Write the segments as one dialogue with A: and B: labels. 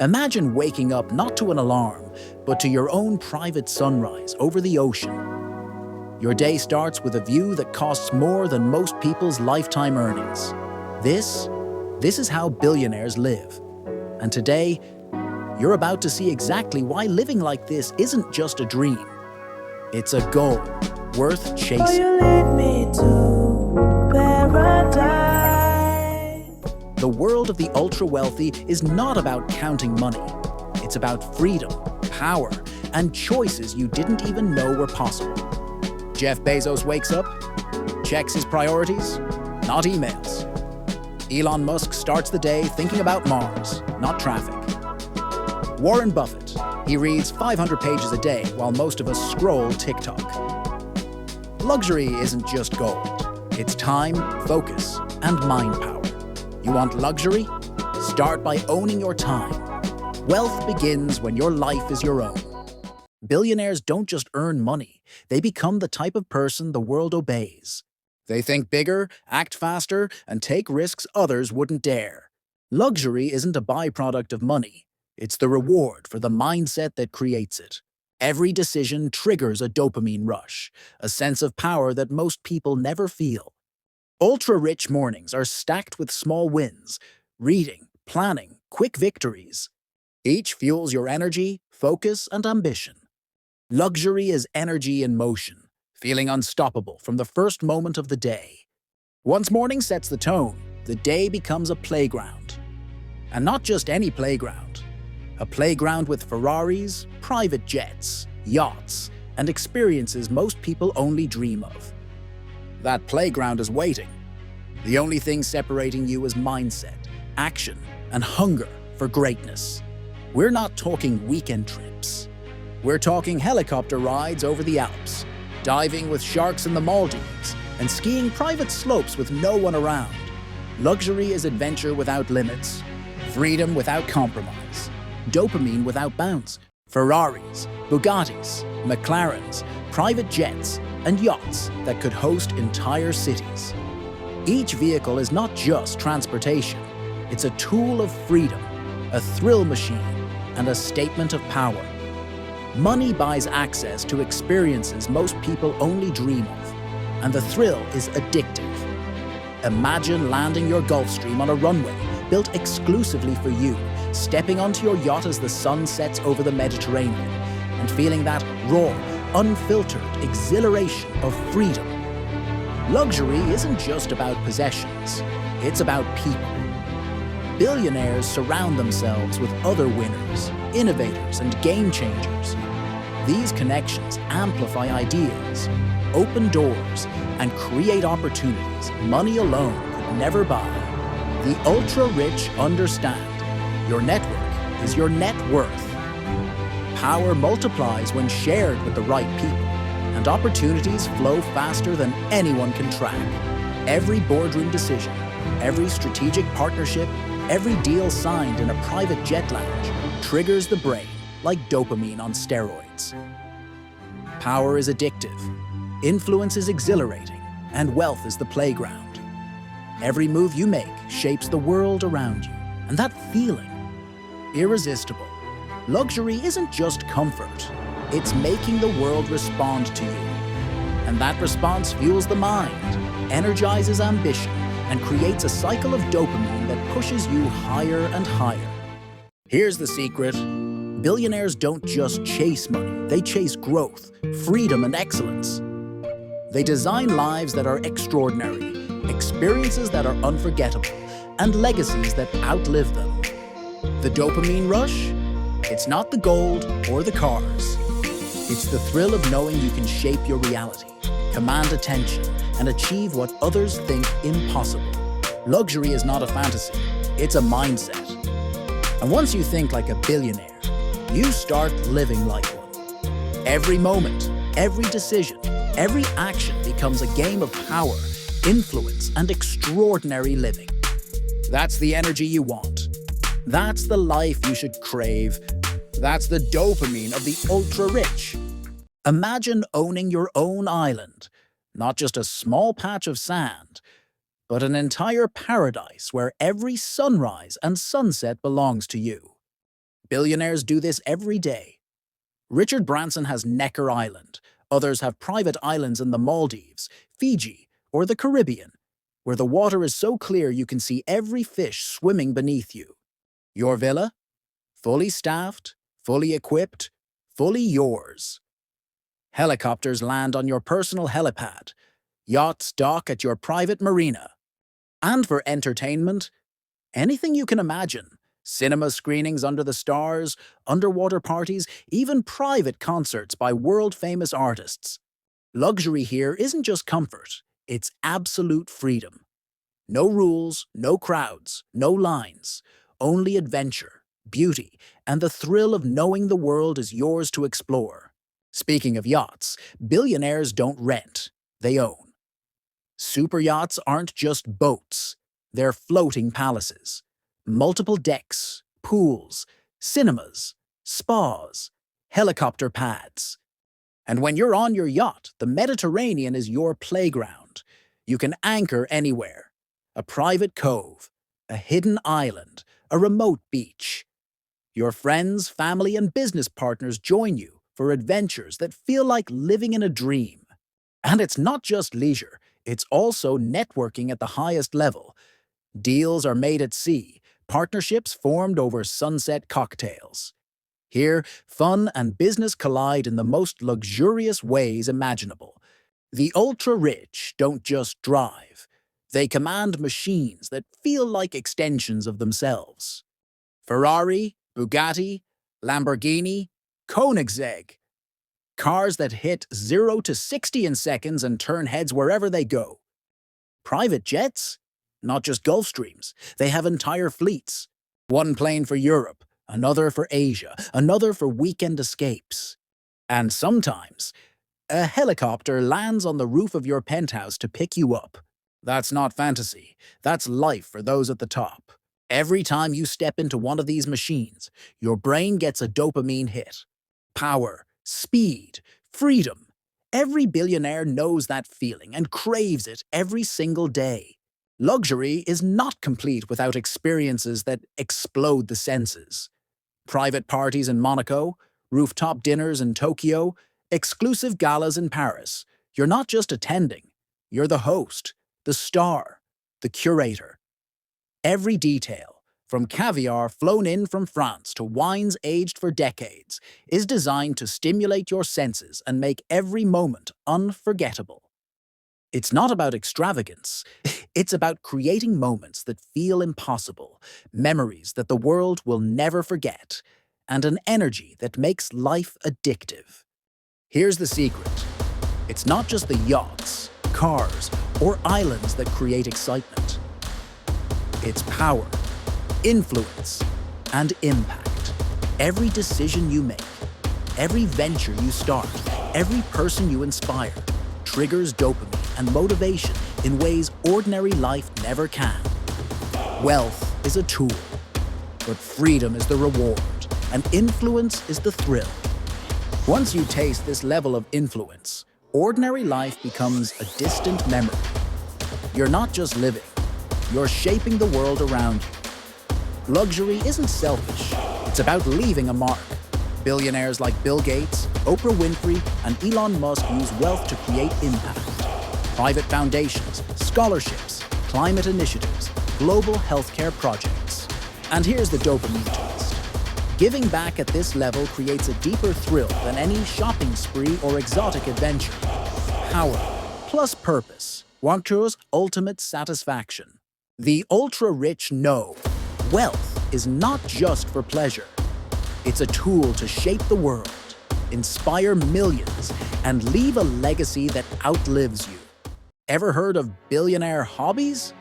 A: Imagine waking up not to an alarm, but to your own private sunrise over the ocean. Your day starts with a view that costs more than most people's lifetime earnings. This is how billionaires live. And today, you're about to see exactly why living like this isn't just a dream. It's a goal worth
B: Oh,
A: chasing.
B: you lead me to paradise.
A: The world of the ultra-wealthy is not about counting money. It's about freedom, power, and choices you didn't even know were possible. Jeff Bezos wakes up, checks his priorities, not emails. Elon Musk starts the day thinking about Mars, not traffic. Warren Buffett, he reads 500 pages a day while most of us scroll TikTok. Luxury isn't just gold. It's time, focus, and mind power. You want luxury? Start by owning your time. Wealth begins when your life is your own. Billionaires don't just earn money, they become the type of person the world obeys. They think bigger, act faster, and take risks others wouldn't dare. Luxury isn't a byproduct of money. It's the reward for the mindset that creates it. Every decision triggers a dopamine rush, a sense of power that most people never feel. Ultra-rich mornings are stacked with small wins, reading, planning, quick victories. Each fuels your energy, focus, and ambition. Luxury is energy in motion, feeling unstoppable from the first moment of the day. Once morning sets the tone, the day becomes a playground. And not just any playground. A playground with Ferraris, private jets, yachts, and experiences most people only dream of. That playground is waiting. The only thing separating you is mindset, action, and hunger for greatness. We're not talking weekend trips. We're talking helicopter rides over the Alps, diving with sharks in the Maldives, and skiing private slopes with no one around. Luxury is adventure without limits, freedom without compromise, dopamine without bounds. Ferraris, Bugattis, McLarens, private jets, and yachts that could host entire cities. Each vehicle is not just transportation. It's a tool of freedom, a thrill machine, and a statement of power. Money buys access to experiences most people only dream of, and the thrill is addictive. Imagine landing your Gulfstream on a runway built exclusively for you, stepping onto your yacht as the sun sets over the Mediterranean, and feeling that raw, unfiltered exhilaration of freedom. Luxury isn't just about possessions, it's about people. Billionaires surround themselves with other winners, innovators, and game changers. These connections amplify ideas, open doors, and create opportunities money alone could never buy. The ultra-rich understand your network is your net worth. Power multiplies when shared with the right people, and opportunities flow faster than anyone can track. Every boardroom decision, every strategic partnership, every deal signed in a private jet lounge triggers the brain like dopamine on steroids. Power is addictive, influence is exhilarating, and wealth is the playground. Every move you make shapes the world around you, and that feeling, irresistible. Luxury isn't just comfort, it's making the world respond to you. And that response fuels the mind, energizes ambition, and creates a cycle of dopamine that pushes you higher and higher. Here's the secret. Billionaires don't just chase money, they chase growth, freedom, and excellence. They design lives that are extraordinary, experiences that are unforgettable, and legacies that outlive them. The dopamine rush? It's not the gold or the cars. It's the thrill of knowing you can shape your reality, command attention, and achieve what others think impossible. Luxury is not a fantasy, it's a mindset. And once you think like a billionaire, you start living like one. Every moment, every decision, every action becomes a game of power, influence, and extraordinary living. That's the energy you want. That's the life you should crave. That's the dopamine of the ultra-rich. Imagine owning your own island, not just a small patch of sand, but an entire paradise where every sunrise and sunset belongs to you. Billionaires do this every day. Richard Branson has Necker Island. Others have private islands in the Maldives, Fiji, or the Caribbean, where the water is so clear you can see every fish swimming beneath you. Your villa? Fully staffed, fully equipped, fully yours. Helicopters land on your personal helipad. Yachts dock at your private marina. And for entertainment, anything you can imagine. Cinema screenings under the stars, underwater parties, even private concerts by world-famous artists. Luxury here isn't just comfort, it's absolute freedom. No rules, no crowds, no lines. Only adventure, beauty, and the thrill of knowing the world is yours to explore. Speaking of yachts, billionaires don't rent, they own. Super yachts aren't just boats, they're floating palaces. Multiple decks, pools, cinemas, spas, helicopter pads. And when you're on your yacht, the Mediterranean is your playground. You can anchor anywhere. A private cove, a hidden island, a remote beach. Your friends, family, and business partners join you for adventures that feel like living in a dream. And it's not just leisure, it's also networking at the highest level. Deals are made at sea, partnerships formed over sunset cocktails. Here, fun and business collide in the most luxurious ways imaginable. The ultra-rich don't just drive. They command machines that feel like extensions of themselves. Ferrari, Bugatti, Lamborghini, Koenigsegg. Cars that hit 0 to 60 in seconds and turn heads wherever they go. Private jets? Not just Gulfstreams. They have entire fleets. One plane for Europe, another for Asia, another for weekend escapes. And sometimes, a helicopter lands on the roof of your penthouse to pick you up. That's not fantasy. That's life for those at the top. Every time you step into one of these machines, your brain gets a dopamine hit. Power, speed, freedom. Every billionaire knows that feeling and craves it every single day. Luxury is not complete without experiences that explode the senses. Private parties in Monaco, rooftop dinners in Tokyo, exclusive galas in Paris. You're not just attending, you're the host, the star, the curator. Every detail, from caviar flown in from France to wines aged for decades, is designed to stimulate your senses and make every moment unforgettable. It's not about extravagance, it's about creating moments that feel impossible, memories that the world will never forget, and an energy that makes life addictive. Here's the secret. It's not just the yachts, cars, or islands that create excitement. It's power, influence, and impact. Every decision you make, every venture you start, every person you inspire, triggers dopamine and motivation in ways ordinary life never can. Wealth is a tool, but freedom is the reward, and influence is the thrill. Once you taste this level of influence, ordinary life becomes a distant memory. You're not just living, you're shaping the world around you. Luxury isn't selfish, it's about leaving a mark. Billionaires like Bill Gates, Oprah Winfrey, and Elon Musk use wealth to create impact. Private foundations, scholarships, climate initiatives, global healthcare projects. And here's the dopamine twist. Giving back at this level creates a deeper thrill than any shopping spree or exotic adventure. Power plus purpose, Wangchu's ultimate satisfaction. The ultra-rich know wealth is not just for pleasure. It's a tool to shape the world, inspire millions, and leave a legacy that outlives you. Ever heard of billionaire hobbies?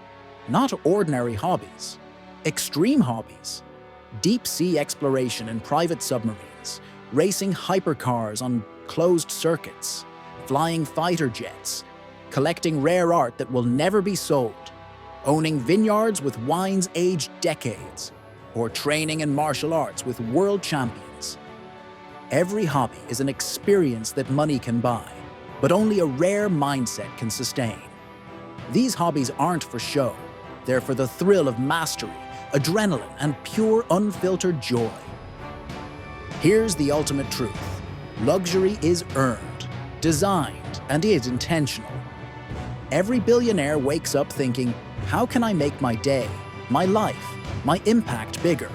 A: Not ordinary hobbies. Extreme hobbies. Deep-sea exploration in private submarines, racing hypercars on closed circuits, flying fighter jets, collecting rare art that will never be sold, owning vineyards with wines aged decades, or training in martial arts with world champions. Every hobby is an experience that money can buy, but only a rare mindset can sustain. These hobbies aren't for show, they're for the thrill of mastery, adrenaline, and pure unfiltered joy. Here's the ultimate truth. Luxury is earned, designed, and is intentional. Every billionaire wakes up thinking, how can I make my day, my life, my impact bigger?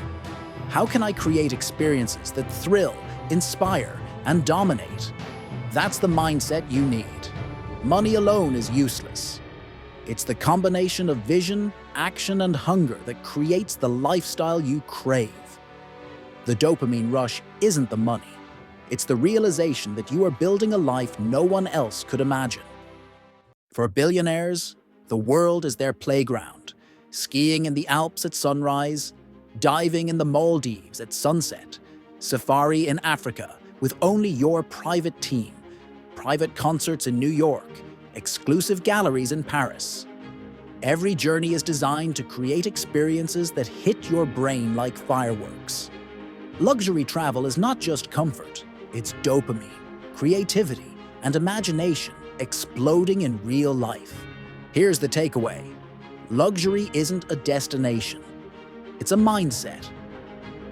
A: How can I create experiences that thrill, inspire, and dominate? That's the mindset you need. Money alone is useless. It's the combination of vision, action, and hunger that creates the lifestyle you crave. The dopamine rush isn't the money. It's the realization that you are building a life no one else could imagine. For billionaires, the world is their playground. Skiing in the Alps at sunrise, diving in the Maldives at sunset, safari in Africa with only your private team, private concerts in New York, exclusive galleries in Paris. Every journey is designed to create experiences that hit your brain like fireworks. Luxury travel is not just comfort, it's dopamine, creativity, and imagination exploding in real life. Here's the takeaway. Luxury isn't a destination. It's a mindset.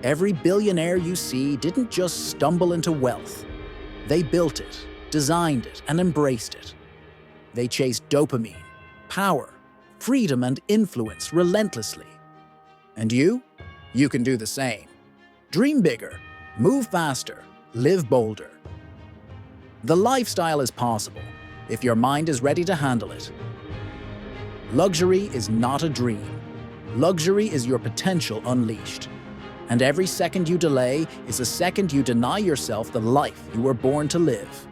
A: Every billionaire you see didn't just stumble into wealth. They built it, designed it, and embraced it. They chased dopamine, power, freedom, and influence relentlessly. And you? You can do the same. Dream bigger, move faster, live bolder. The lifestyle is possible if your mind is ready to handle it. Luxury is not a dream. Luxury is your potential unleashed. And every second you delay is a second you deny yourself the life you were born to live.